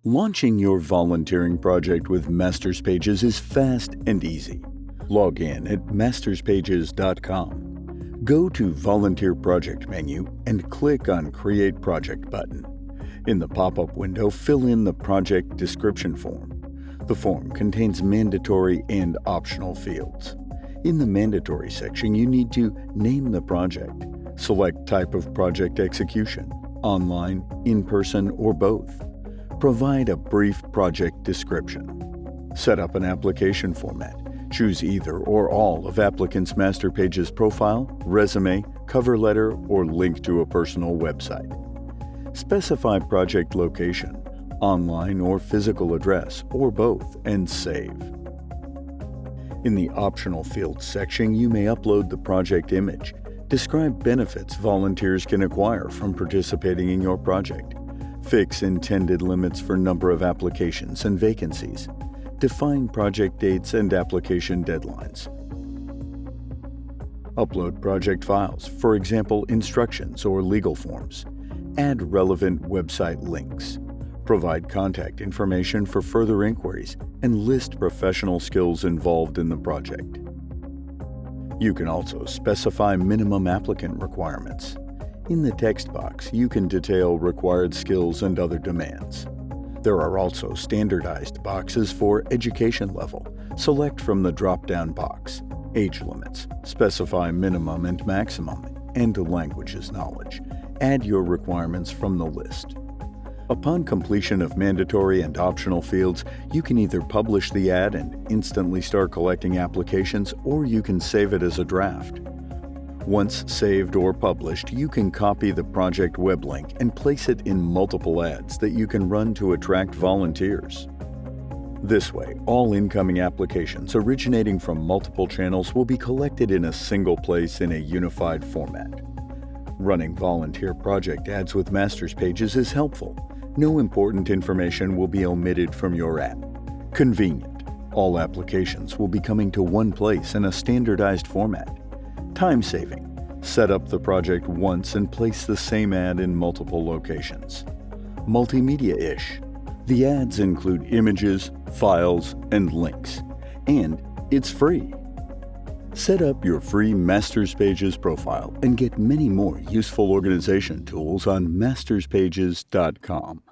Launching your volunteering project with Masterpages is fast and easy. Log in at masterspages.com. Go to Volunteer Project menu and click on Create Project button. In the pop-up window, fill in the project description form. The form contains mandatory and optional fields. In the mandatory section, you need to name the project, select type of project execution, online, in-person, or both. Provide a brief project description. Set up an application format. Choose either or all of applicant's Masterpages profile, resume, cover letter, or link to a personal website. Specify project location, online or physical address, or both, and save. In the optional fields section, you may upload the project image, describe benefits volunteers can acquire from participating in your project, fix intended limits for number of applications and vacancies, define project dates and application deadlines. Upload project files, for example, instructions or legal forms. Add relevant website links. Provide contact information for further inquiries and list professional skills involved in the project. You can also specify minimum applicant requirements. In the text box, you can detail required skills and other demands. There are also standardized boxes for education level. Select from the drop-down box, age limits, specify minimum and maximum, and languages knowledge. Add your requirements from the list. Upon completion of mandatory and optional fields, you can either publish the ad and instantly start collecting applications, or you can save it as a draft. Once saved or published, you can copy the project web link and place it in multiple ads that you can run to attract volunteers. This way, all incoming applications originating from multiple channels will be collected in a single place in a unified format. Running volunteer project ads with Masterpages is helpful. No important information will be omitted from your ad. Convenient. All applications will be coming to one place in a standardized format. Time-saving. Set up the project once and place the same ad in multiple locations. Multimedia-ish. The ads include images, files, and links. And it's free. Set up your free Masterpages profile and get many more useful organization tools on masterspages.com.